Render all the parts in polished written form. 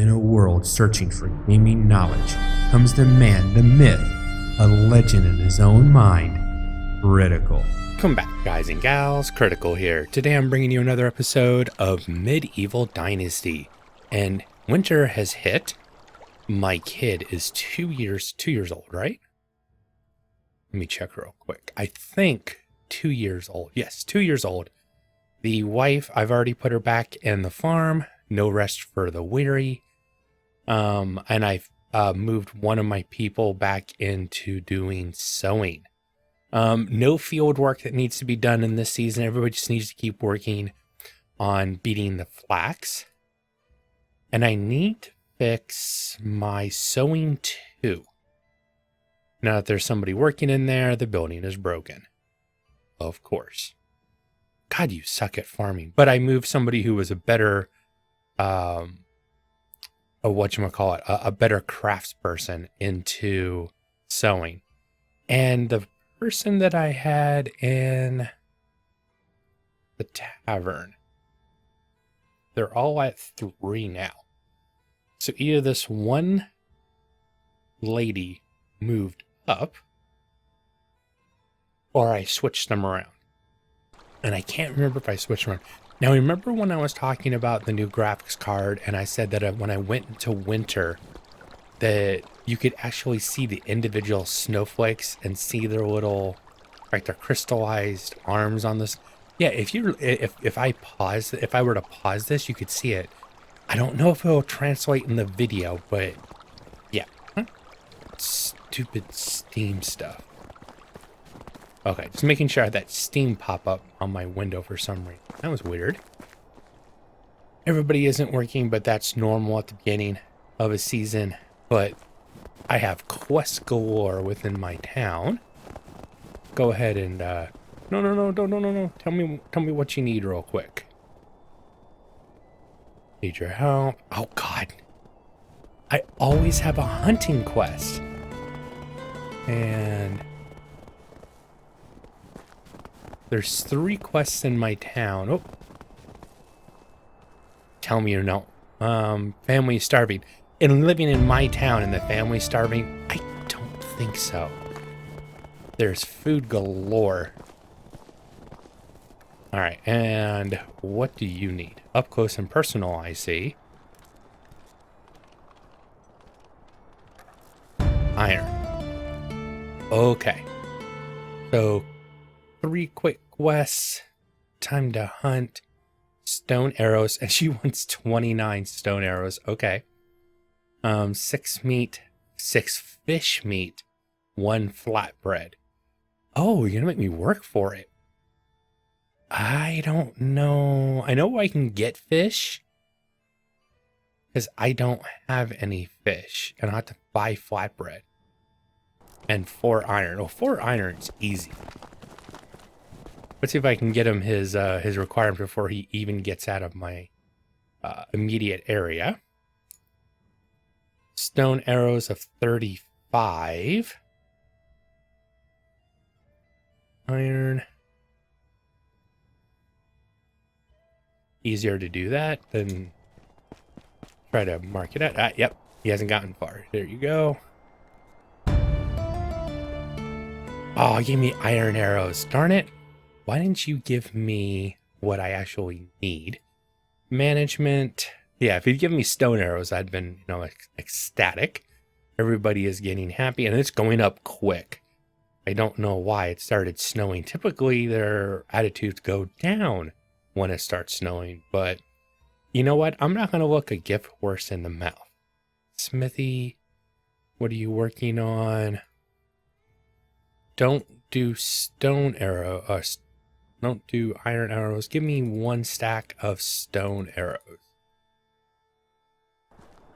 In a world searching for gaming knowledge comes the man, the myth, a legend in his own mind, Critical. Welcome back, guys and gals. Critical here. Today I'm bringing you another episode of Medieval Dynasty. And winter has hit. My kid is 2 years old, right? Let me check real quick. I think 2 years old. Yes, 2 years old. The wife, I've already put her back in the farm. No rest for the weary. And I've moved one of my people back into doing sewing. No field work that needs to be done in this season. Everybody just needs to keep working on beating the flax. And I need to fix my sewing too. Now that there's somebody working in there, the building is broken. Of course. God, you suck at farming. But I moved somebody who was a better, a better craftsperson into sewing. And the person that I had in the tavern, they're all at 3 now. So either this one lady moved up or I switched them around. And I can't remember if I switched around. Now, remember when I was talking about the new graphics card and I said that when I went into winter that you could actually see the individual snowflakes and see their little, like their crystallized arms on this? Yeah, if I were to pause this, you could see it. I don't know if it'll translate in the video, but yeah. Stupid Steam stuff. Okay, just making sure I had that Steam pop up on my window for some reason. That was weird. Everybody isn't working, but that's normal at the beginning of a season. But I have quests galore within my town. Go ahead and no. Tell me what you need real quick. Need your help. Oh God. I always have a hunting quest. And there's 3 quests in my town. Oh. Tell me you're no. Family starving. And living in my town and the family starving? I don't think so. There's food galore. All right, and what do you need? Up close and personal, I see. Iron. Okay. So 3 quick quests. Time to hunt. Stone arrows. And she wants 29 stone arrows. Okay. 6 meat, 6 fish meat, 1 flatbread. Oh, you're gonna make me work for it. I don't know. I know I can get fish because I don't have any fish, and I'll have to buy flatbread and 4 iron. Oh, 4 iron is easy. Let's see if I can get him his requirement before he even gets out of my immediate area. Stone arrows of 35. Iron. Easier to do that than try to mark it out. Yep, he hasn't gotten far. There you go. Oh, he gave me iron arrows. Darn it. Why didn't you give me what I actually need? Management. Yeah, if you'd given me stone arrows, I'd been, ecstatic. Everybody is getting happy, and it's going up quick. I don't know why it started snowing. Typically, their attitudes go down when it starts snowing, but you know what? I'm not going to look a gift horse in the mouth. Smithy, what are you working on? Don't do stone arrow. Don't do iron arrows. Give me 1 stack of stone arrows.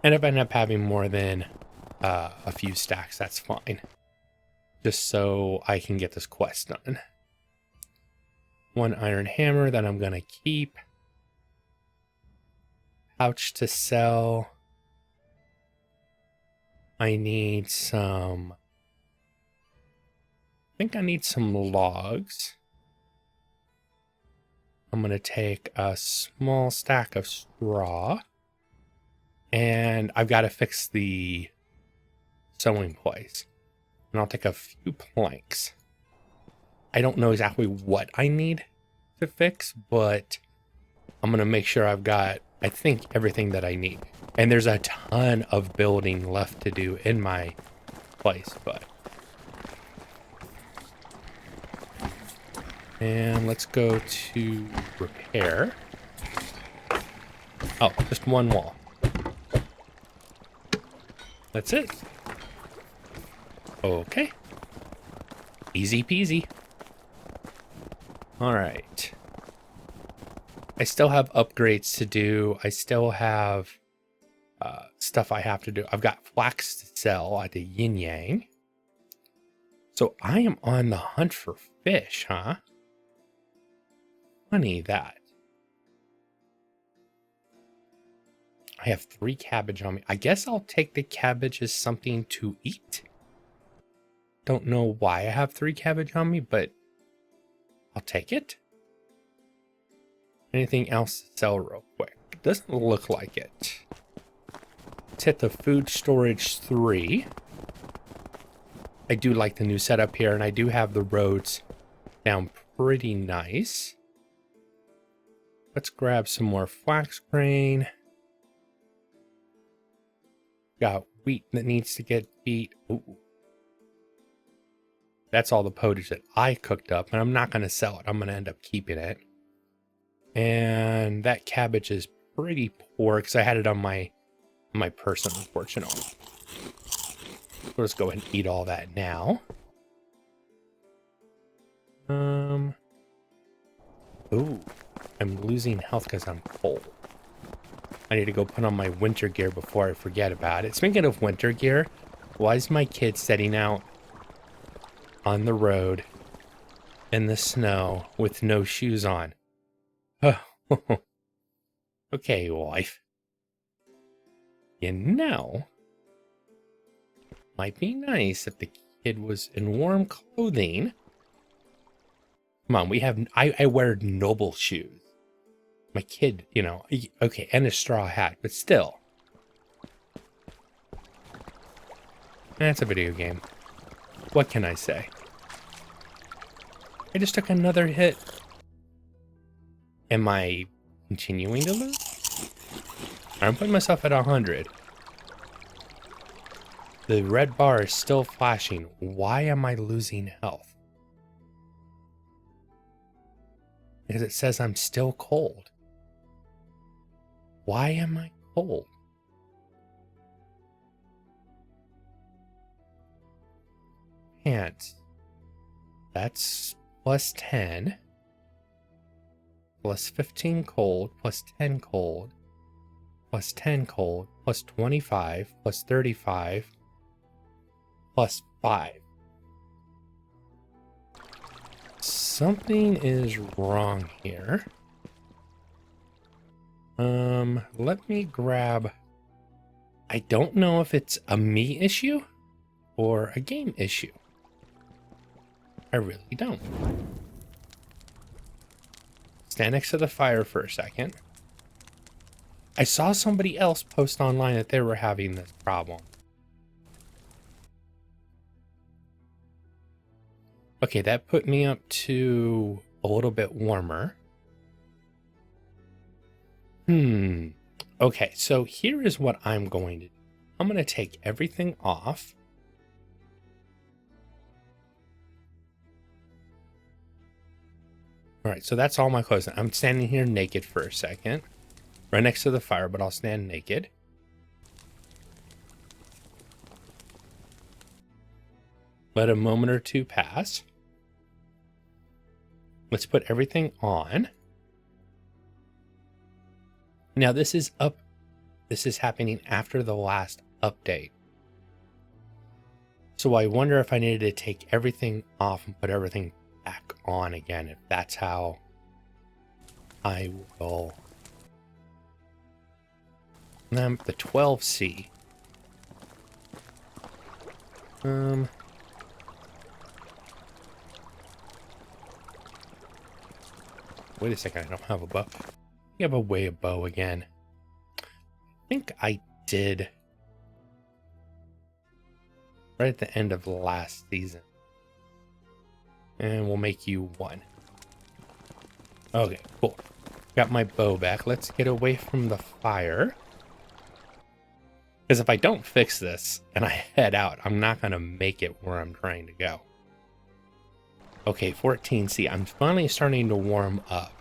And if I end up having more than a few stacks, that's fine. Just so I can get this quest done. 1 iron hammer that I'm going to keep. Pouch to sell. I need some... I think I need some logs. I'm going to take a small stack of straw. And I've got to fix the sewing place. And I'll take a few planks. I don't know exactly what I need to fix, but I'm going to make sure I've got, I think, everything that I need. And there's a ton of building left to do in my place, but... And let's go to repair. Oh, just one wall. That's it. Okay. Easy peasy. All right. I still have upgrades to do. I still have stuff I have to do. I've got flax to sell at the yin yang. So I am on the hunt for fish, huh? Funny that. I have 3 cabbage on me. I guess I'll take the cabbage as something to eat. Don't know why I have 3 cabbage on me, but I'll take it. Anything else to sell real quick? Doesn't look like it. Let's hit the food storage 3. I do like the new setup here, and I do have the roads down pretty nice. Let's grab some more flax grain. Got wheat that needs to get beat. Ooh. That's all the pottage that I cooked up, and I'm not going to sell it. I'm going to end up keeping it. And that cabbage is pretty poor because I had it on my person, unfortunately. Let's go ahead and eat all that now. Ooh, I'm losing health because I'm cold. I need to go put on my winter gear before I forget about it. Speaking of winter gear, why is my kid setting out on the road in the snow with no shoes on? Oh, okay, wife. You know, might be nice if the kid was in warm clothing. Come on, I wear noble shoes. My kid, you know, okay, and a straw hat, but still. That's a video game. What can I say? I just took another hit. Am I continuing to lose? I'm putting myself at 100. The red bar is still flashing. Why am I losing health? Because it says I'm still cold. Why am I cold? Pants. That's plus 10. Plus 15 cold. Plus 10 cold. Plus 10 cold. Plus 25. Plus 35. Plus 5. Something is wrong here. Let me grab... I don't know if it's a me issue or a game issue. I really don't. Stand next to the fire for a second. I saw somebody else post online that they were having this problem. Okay, that put me up to a little bit warmer. Okay, so here is what I'm going to do. I'm going to take everything off. All right, so that's all my clothes. I'm standing here naked for a second. Right next to the fire, but I'll stand naked. Let a moment or two pass. Let's put everything on. Now this is happening after the last update. So I wonder if I needed to take everything off and put everything back on again, if that's how I will. And I'm at the 12C. Wait a second, I don't have a bow. You have a way of bow again. I think I did right at the end of last season. And we'll make you 1. Okay, cool. Got my bow back. Let's get away from the fire. Because if I don't fix this and I head out, I'm not going to make it where I'm trying to go. Okay, 14. See, I'm finally starting to warm up.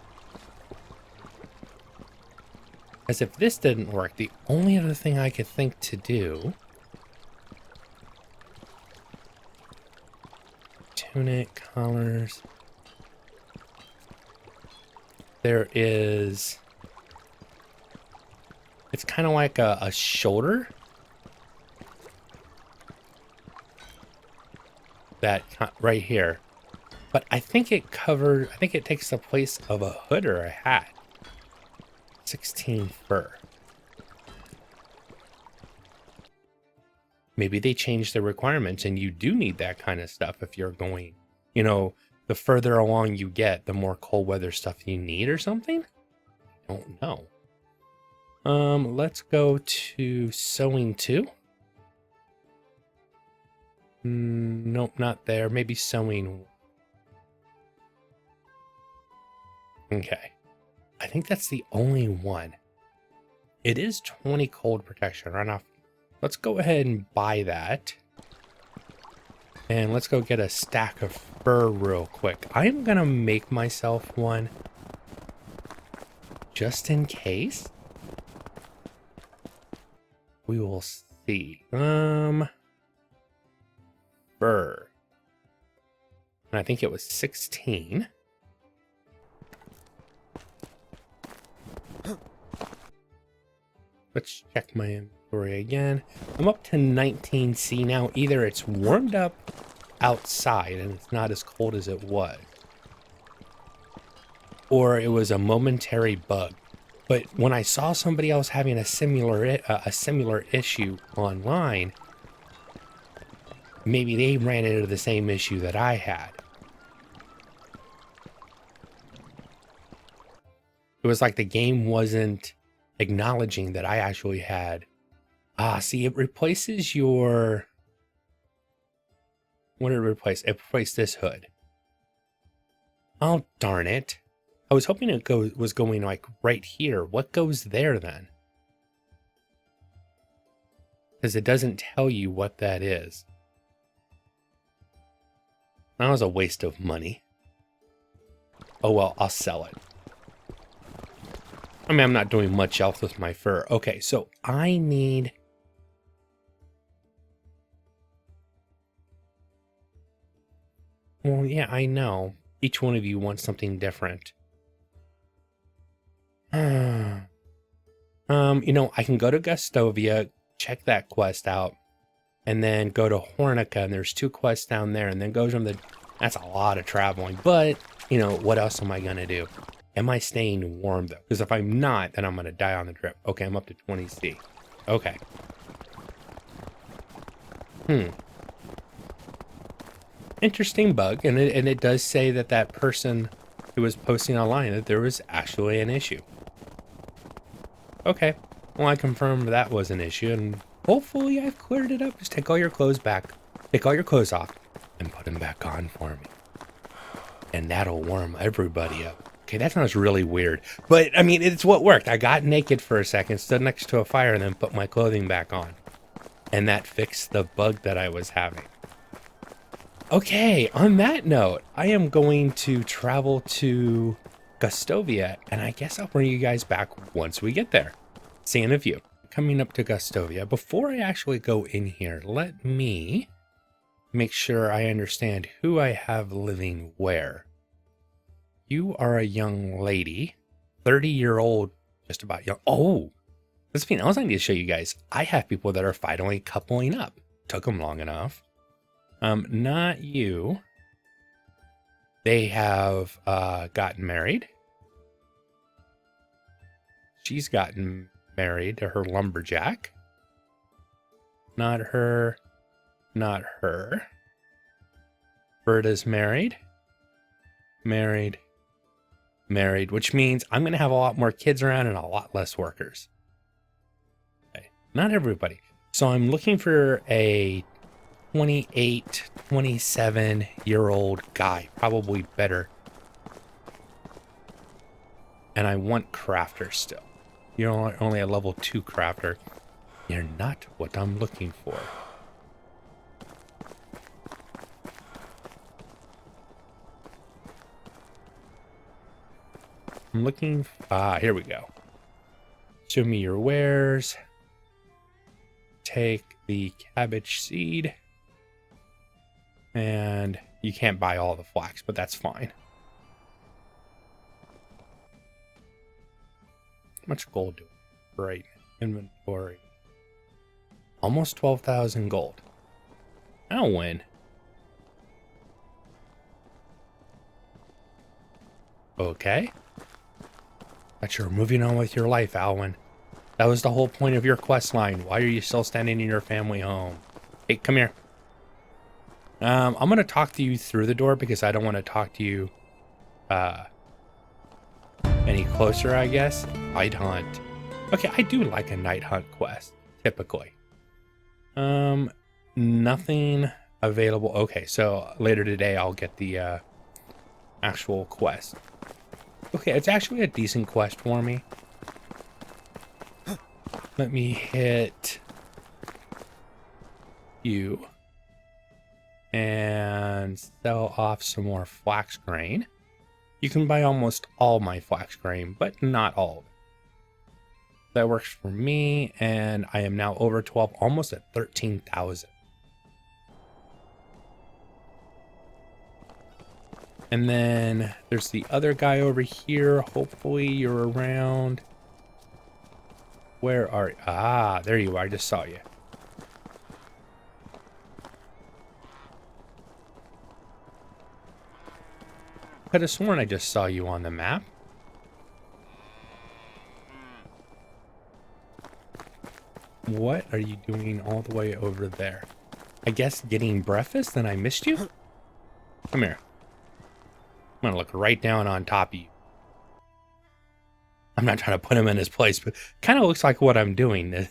As if this didn't work, the only other thing I could think to do... Tunic, collars... There is... It's kind of like a shoulder. That right here. But I think it takes the place of a hood or a hat. 16 fur. Maybe they changed the requirements and you do need that kind of stuff if you're going, you know, the further along you get, the more cold weather stuff you need or something? I don't know. Let's go to sewing 2. Nope, not there. Maybe sewing. Okay. I think that's the only one. It is 20 cold protection right off. Let's go ahead and buy that. And let's go get a stack of fur real quick. I am going to make myself one just in case. We will see. Fur. And I think it was 16. Let's check my inventory again. I'm up to 19C now. Either it's warmed up outside and it's not as cold as it was, or it was a momentary bug. But when I saw somebody else having a similar issue online, maybe they ran into the same issue that I had. It was like the game wasn't acknowledging that I actually had. See, it replaces your... What did it replace? It replaced this hood. Oh, darn it. I was hoping it was going like right here. What goes there then? Because it doesn't tell you what that is. That was a waste of money. Oh well, I'll sell it. I mean, I'm not doing much else with my fur. Okay, so I need... Well, yeah, I know. Each one of you wants something different. You know, I can go to Gustovia, check that quest out, and then go to Hornica, and there's 2 quests down there, and then goes from the... That's a lot of traveling, but, you know, what else am I going to do? Am I staying warm, though? Because if I'm not, then I'm going to die on the trip. Okay, I'm up to 20C. Okay. Interesting bug, and it does say that that person who was posting online that there was actually an issue. Okay, well, I confirmed that was an issue, and hopefully I've cleared it up. Just take all your clothes back, take all your clothes off, and put them back on for me. And that'll warm everybody up. Okay, that sounds really weird, but I mean, it's what worked. I got naked for a second, stood next to a fire, and then put my clothing back on. And that fixed the bug that I was having. Okay, on that note, I am going to travel to Gustovia, and I guess I'll bring you guys back once we get there. Seeing a view. Coming up to Gustovia. Before I actually go in here, let me make sure I understand who I have living where. You are a young lady, 30-year-old, just about young. Oh, that's something else I need to show you guys. I have people that are finally coupling up. Took them long enough. Not you. They have gotten married. She's gotten married to her lumberjack. Not her. Not her. Berta's married. Married. Married, which means I'm going to have a lot more kids around and a lot less workers. Okay. Not everybody. So I'm looking for a 28, 27-year-old guy, probably better. And I want crafter still. You're only a level 2 crafter. You're not what I'm looking for. I'm looking... here we go. Show me your wares. Take the cabbage seed. And you can't buy all the flax, but that's fine. How much gold do we have? Right. Inventory. Almost 12,000 gold. I'll win. Okay. But you're moving on with your life, Alwyn. That was the whole point of your quest line. Why are you still standing in your family home? Hey, come here. I'm going to talk to you through the door because I don't want to talk to you any closer, I guess. Night hunt. Okay, I do like a night hunt quest, typically. Nothing available. Okay, so later today I'll get the actual quest. Okay, it's actually a decent quest for me. Let me hit you and sell off some more flax grain. You can buy almost all my flax grain, but not all of it. That works for me, and I am now over 12, almost at 13,000. And then there's the other guy over here. Hopefully you're around. Where are you? Ah, there you are. I just saw you. Could have sworn I just saw you on the map. What are you doing all the way over there? I guess getting breakfast and I missed you? Come here. I'm gonna look right down on top of you. I'm not trying to put him in his place, but kind of looks like what I'm doing.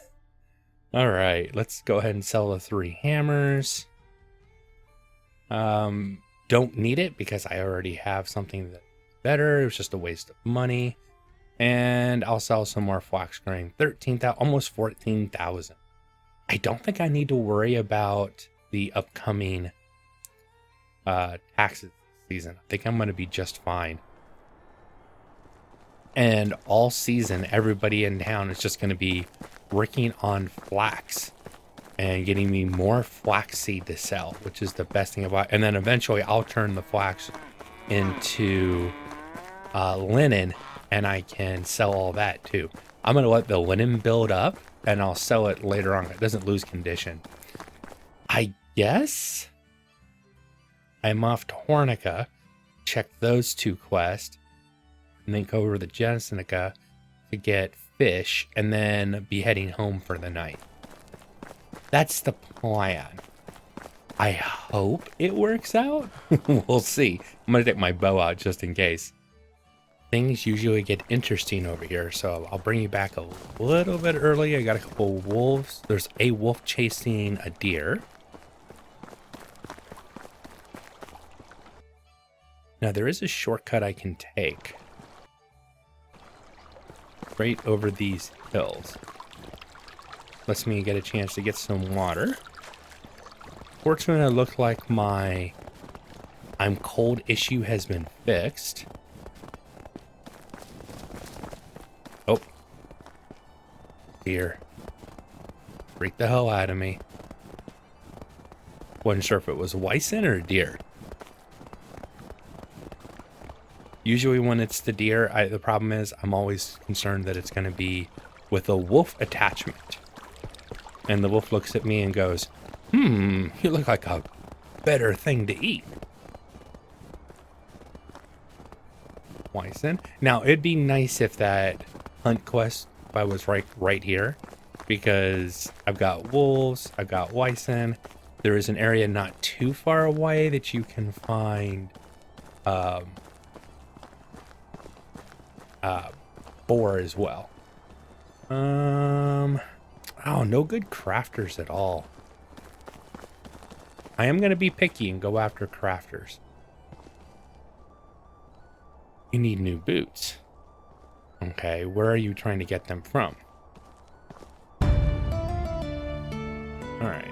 All right, let's go ahead and sell the 3 hammers. Don't need it because I already have something that's better. It was just a waste of money. And I'll sell some more flax grain. 13,000, almost 14,000. I don't think I need to worry about the upcoming taxes season. I think I'm going to be just fine. And all season, everybody in town is just going to be working on flax and getting me more flax seed to sell, which is the best thing about it. And then eventually I'll turn the flax into linen, and I can sell all that too. I'm going to let the linen build up and I'll sell it later on. It doesn't lose condition. I guess I'm off to Hornica, check those 2 quests, and then go over to Jensenica to get fish, and then be heading home for the night. That's the plan. I hope it works out. We'll see. I'm going to take my bow out just in case. Things usually get interesting over here, so I'll bring you back a little bit early. I got a couple wolves. There's a wolf chasing a deer. Now, there is a shortcut I can take right over these hills. Lets me get a chance to get some water. Fortunately, it looked like my I'm cold issue has been fixed. Oh. Deer. Freaked the hell out of me. Wasn't sure if it was Wyson or deer. Usually when it's the deer, the problem is I'm always concerned that it's going to be with a wolf attachment. And the wolf looks at me and goes, you look like a better thing to eat. Wyson. Now, it'd be nice if that hunt quest, if I was right here, because I've got wolves, I've got Wyson. There is an area not too far away that you can find boar as well. Wow, no good crafters at all. I am going to be picky and go after crafters. You need new boots. Okay, where are you trying to get them from? Alright.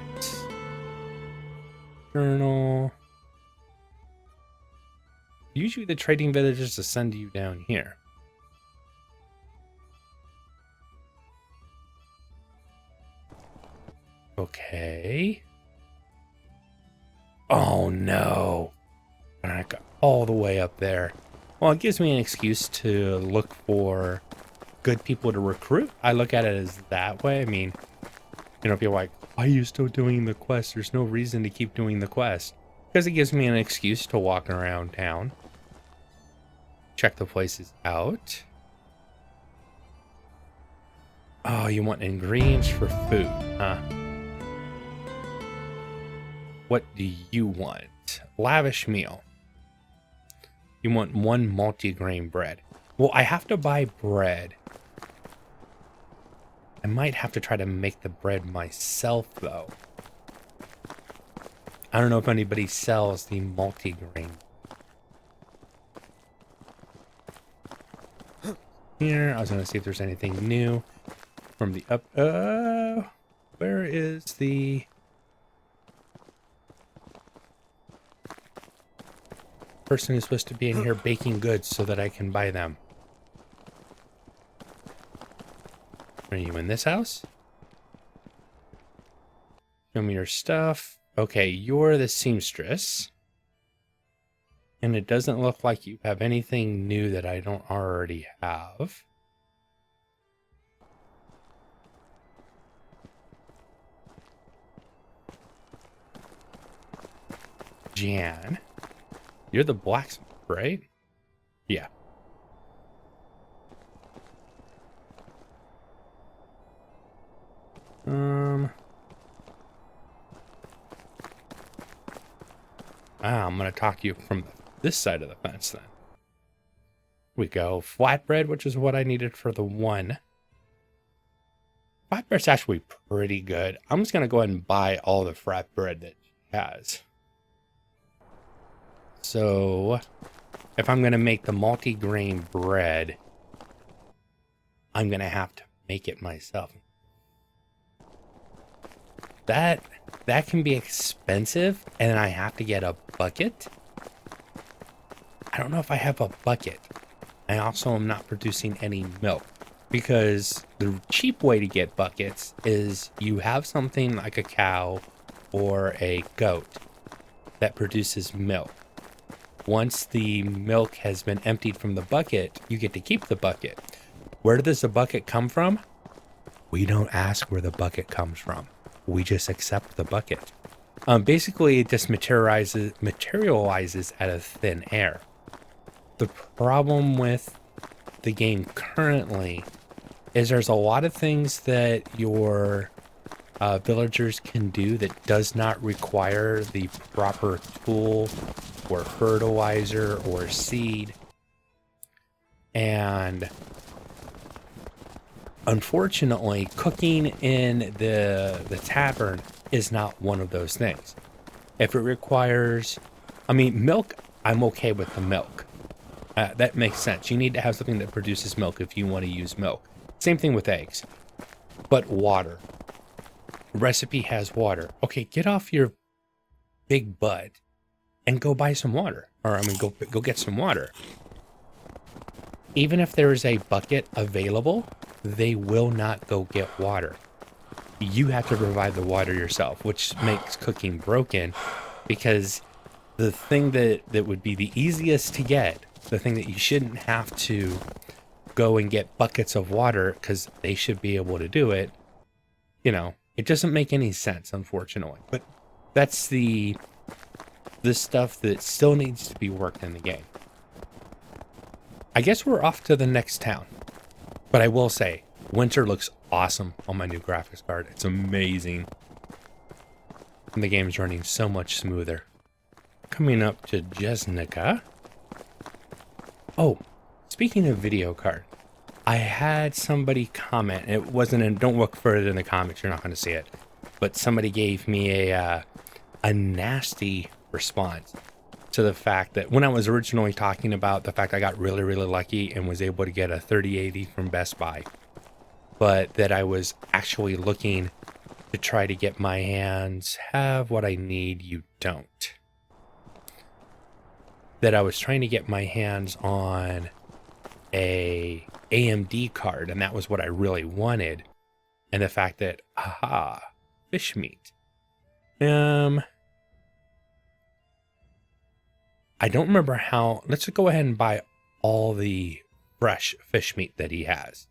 Journal. Usually the trading villages will send you down here. Okay. Oh no. I got all the way up there. Well, it gives me an excuse to look for good people to recruit. I look at it as that way. I mean, you know, if you're like, why are you still doing the quest? There's no reason to keep doing the quest. Because it gives me an excuse to walk around town. Check the places out. Oh, you want ingredients for food, huh? What do you want? Lavish meal. You want 1 multi-grain bread. Well, I have to buy bread. I might have to try to make the bread myself, though. I don't know if anybody sells the multi-grain. Here, I was going to see if there's anything new from the up. Where is the person who's supposed to be in here baking goods so that I can buy them? Are you in this house? Show me your stuff. Okay, you're the seamstress. And it doesn't look like you have anything new that I don't already have. Jan. You're the blacksmith, right? Yeah. I'm going to talk to you from this side of the fence then. We go flatbread, which is what I needed for the 1. Flatbread's actually pretty good. I'm just going to go ahead and buy all the flatbread that she has. So, if I'm going to make the multi-grain bread, I'm going to have to make it myself. That can be expensive, and then I have to get a bucket. I don't know if I have a bucket. I also am not producing any milk, because the cheap way to get buckets is you have something like a cow or a goat that produces milk. Once the milk has been emptied from the bucket, you get to keep the bucket. Where does the bucket come from? We don't ask where the bucket comes from. We just accept the bucket. Basically, it just materializes out of thin air. The problem with the game currently is there's a lot of things that your villagers can do that does not require the proper tool or fertilizer or seed. And unfortunately, cooking in the tavern is not one of those things. If it requires, I mean, milk, I'm okay with the milk. That makes sense. You need to have something that produces milk if you want to use milk. Same thing with eggs. But water. Recipe has water. Okay, get off your big butt and go buy some water. Or, I mean, go get some water. Even if there is a bucket available, they will not go get water. You have to provide the water yourself, which makes cooking broken, because the thing that would be the easiest to get, the thing that you shouldn't have to go and get buckets of water because they should be able to do it, you know, it doesn't make any sense, unfortunately. But that's the stuff that still needs to be worked in the game. I guess we're off to the next town. But I will say, winter looks awesome on my new graphics card. It's amazing. And the game's running so much smoother. Coming up to Jesnica. Oh, speaking of video card, I had somebody comment. It wasn't in, don't look further in the comments. You're not going to see it. But somebody gave me a nasty response to the fact that when I was originally talking about the fact I got really, really lucky and was able to get a 3080 from Best Buy, but that I was actually looking to try to get my hands, have what I need, you don't. That I was trying to get my hands on a AMD card, and that was what I really wanted. And the fact that, fish meat. I don't remember how. Let's just go ahead and buy all the fresh fish meat that he has.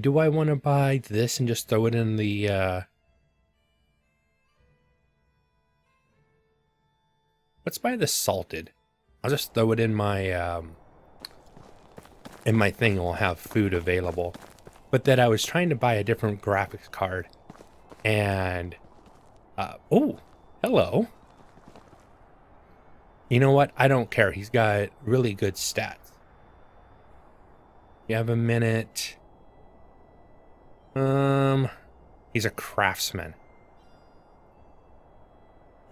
Do I want to buy this and just throw it in the... Let's buy the salted. I'll just throw it in my thing and we'll have food available. But that I was trying to buy a different graphics card. And... oh, hello. You know what? I don't care. He's got really good stats. You have a minute. He's a craftsman.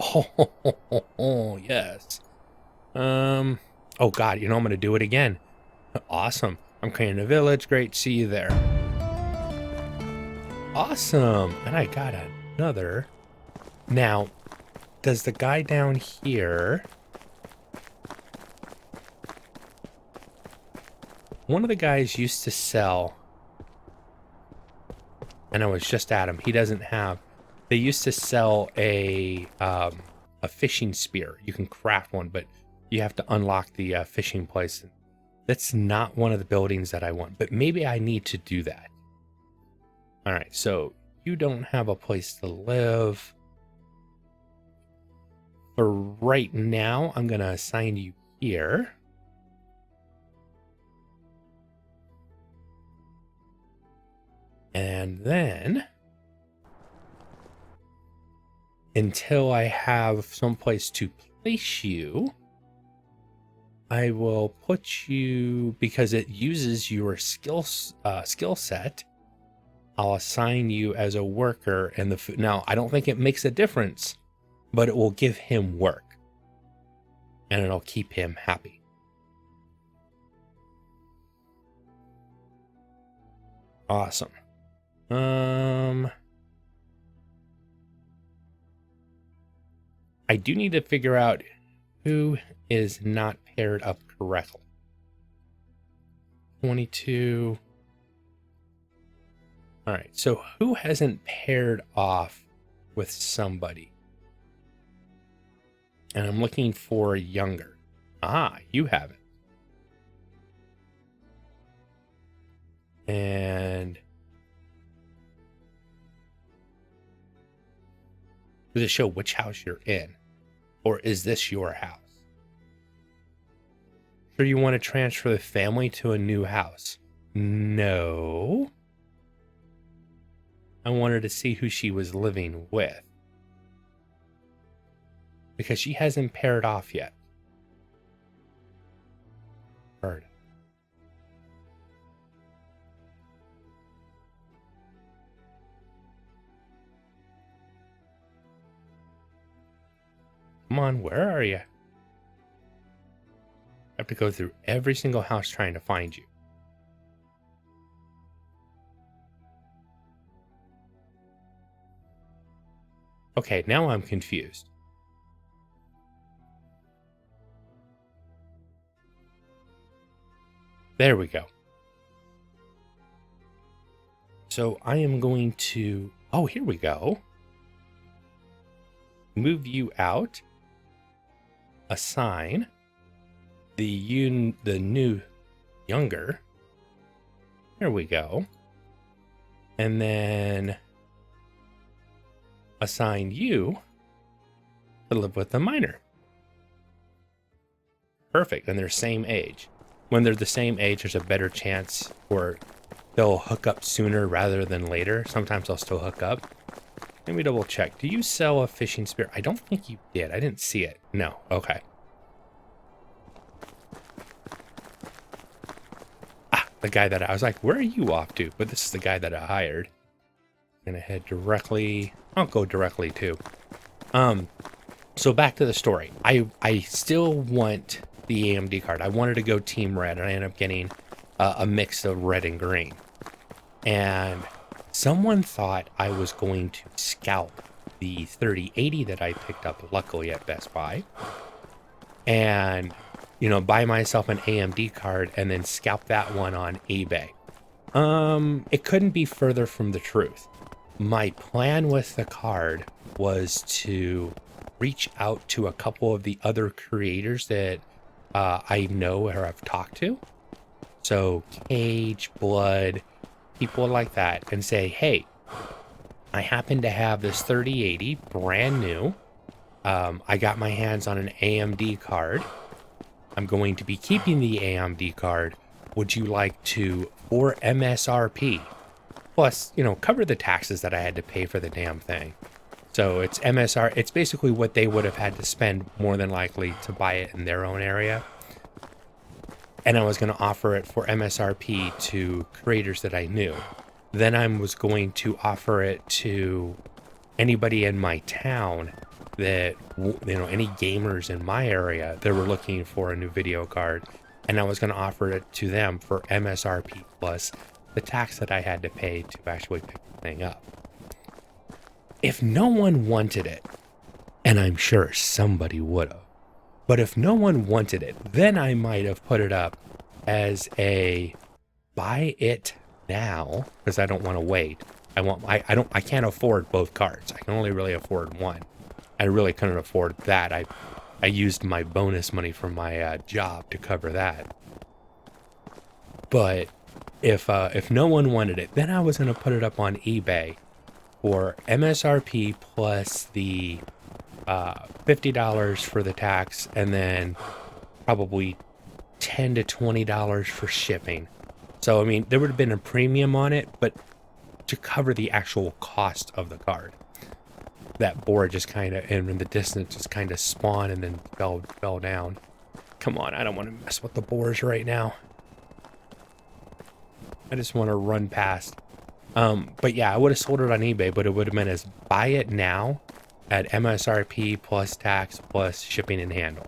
Oh, yes. Oh God, you know, I'm going to do it again. Awesome. I'm creating a village. Great. See you there. Awesome. And I got another. Now, does the guy down here... One of the guys used to sell, and I was just at him. He doesn't have. They used to sell a fishing spear. You can craft one, but you have to unlock the fishing place. That's not one of the buildings that I want, but maybe I need to do that. All right, so you don't have a place to live. For right now, I'm gonna assign you here. And then, until I have someplace to place you, I will put you, because it uses your skill set, I'll assign you as a worker in the food. Now, I don't think it makes a difference, but it will give him work. And it'll keep him happy. Awesome. I do need to figure out who is not paired up correctly. 22. All right, so who hasn't paired off with somebody? And I'm looking for younger. Ah, you haven't. And does it show which house you're in? Or is this your house? Sure you want to transfer the family to a new house? No. I wanted to see who she was living with. Because she hasn't paired off yet. Heard. Come on, where are you? I have to go through every single house trying to find you. Okay, now I'm confused. There we go. So I am going to... Oh, here we go. Move you out. Assign the new younger. There we go. And then assign you to live with the minor. Perfect. And they're same age. When they're the same age, there's a better chance or they'll hook up sooner rather than later. Sometimes they'll still hook up. Let me double check. Do you sell a fishing spear? I don't think you did. I didn't see it. No. Okay. the guy that I was like, where are you off to? But this is the guy that I hired. I'm gonna head directly. I'll go directly too. So back to the story. I still want the AMD card. I wanted to go Team Red, and I ended up getting a mix of red and green. And someone thought I was going to scalp the 3080 that I picked up, luckily at Best Buy, and buy myself an AMD card and then scalp that one on eBay. It couldn't be further from the truth. My plan with the card was to reach out to a couple of the other creators that I know or I've talked to. So Cage, Blood, people like that, and say, hey, I happen to have this 3080 brand new. I got my hands on an AMD card. I'm going to be keeping the AMD card. Would you like to, for MSRP, plus, cover the taxes that I had to pay for the damn thing? So it's MSR. It's basically what they would have had to spend more than likely to buy it in their own area. And I was going to offer it for MSRP to creators that I knew. Then I was going to offer it to anybody in my town that, any gamers in my area that were looking for a new video card. And I was going to offer it to them for MSRP plus the tax that I had to pay to actually pick the thing up. If no one wanted it, and I'm sure somebody would have, but if no one wanted it, then I might have put it up as a buy it now, because I don't want to wait. I can't afford both cards. I can only really afford one. I really couldn't afford that. I used my bonus money from my job to cover that. But if no one wanted it, then I was going to put it up on eBay for MSRP plus the $50 for the tax, and then probably $10 to $20 for shipping. So, I mean, there would have been a premium on it, but to cover the actual cost of the card. That board just kind of, and in the distance, just kind of spawned and then fell down. Come on, I don't want to mess with the boars right now. I just want to run past. But yeah, I would have sold it on eBay, but it would have been as buy it now at MSRP plus tax plus shipping and handle.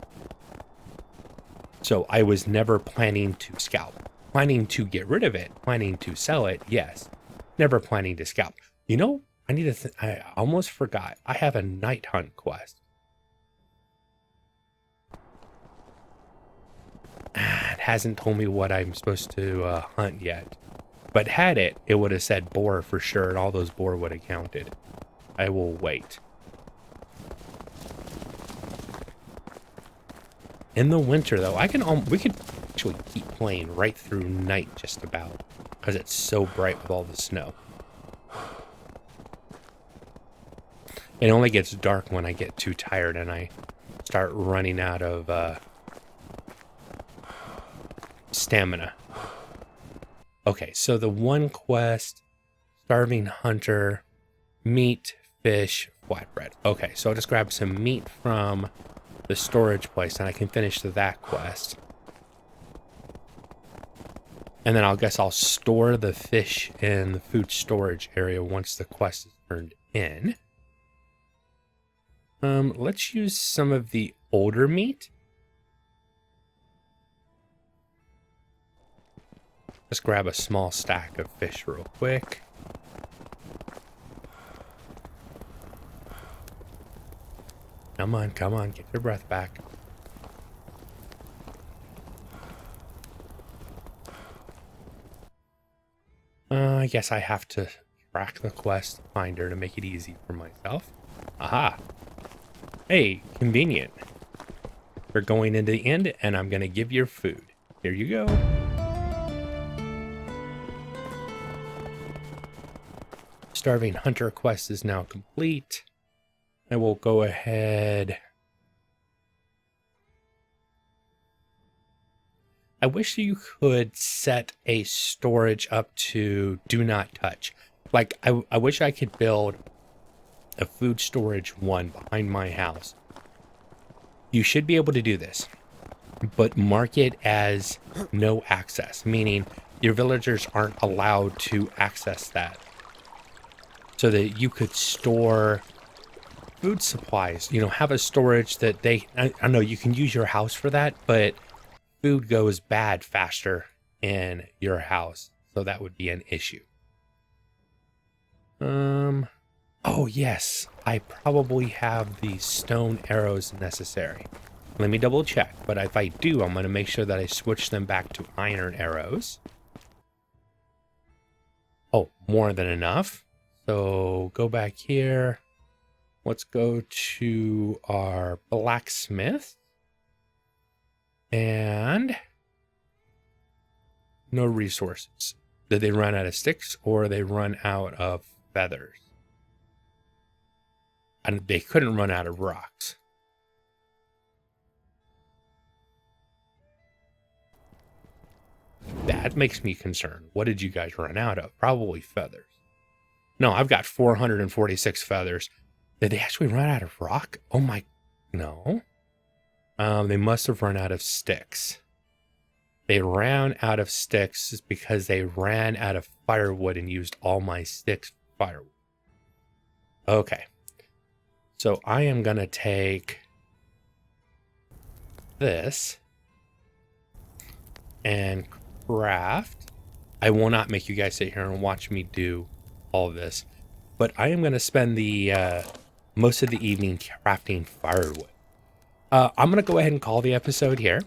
So I was never planning to scalp. Planning to get rid of it. Planning to sell it, yes. Never planning to scalp. I almost forgot. I have a night hunt quest. It hasn't told me what I'm supposed to hunt yet. But had it would have said boar for sure, and all those boar would have counted. I will wait. In the winter, though, we could actually keep playing right through night just about, because it's so bright with all the snow. It only gets dark when I get too tired and I start running out of stamina. Okay, so the one quest, starving hunter, meat, fish, flatbread. Okay, so I'll just grab some meat from the storage place and I can finish that quest. And then I guess I'll store the fish in the food storage area once the quest is turned in. Let's use some of the older meat. Let's grab a small stack of fish real quick. Come on, get your breath back. I guess I have to track the quest finder to make it easy for myself. Aha! Hey, convenient. We're going into the end, and I'm going to give you food. Here you go. Starving Hunter quest is now complete. I will go ahead. I wish you could set a storage up to do not touch. Like, I wish I could build a food storage one behind my house. You should be able to do this, but mark it as no access, meaning your villagers aren't allowed to access that, so that you could store food supplies, have a storage that I know you can use your house for that, but food goes bad faster in your house. So that would be an issue. Oh yes, I probably have the stone arrows necessary. Let me double check, but if I do, I'm going to make sure that I switch them back to iron arrows. Oh, more than enough. So go back here. Let's go to our blacksmith. And no resources. Did they run out of sticks or they run out of feathers? And they couldn't run out of rocks. That makes me concerned. What did you guys run out of? Probably feathers. No, I've got 446 feathers. Did they actually run out of rock? Oh my, no. They must have run out of sticks. They ran out of sticks because they ran out of firewood and used all my sticks for firewood. Okay. So I am going to take this and craft. I will not make you guys sit here and watch me do all of this, but I am going to spend the most of the evening crafting firewood. I'm going to go ahead and call the episode here.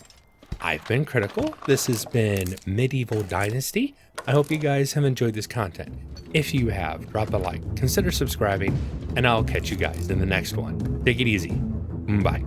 I've been Critical. This has been Medieval Dynasty. I hope you guys have enjoyed this content. If you have, drop a like, consider subscribing, and I'll catch you guys in the next one. Take it easy. Bye.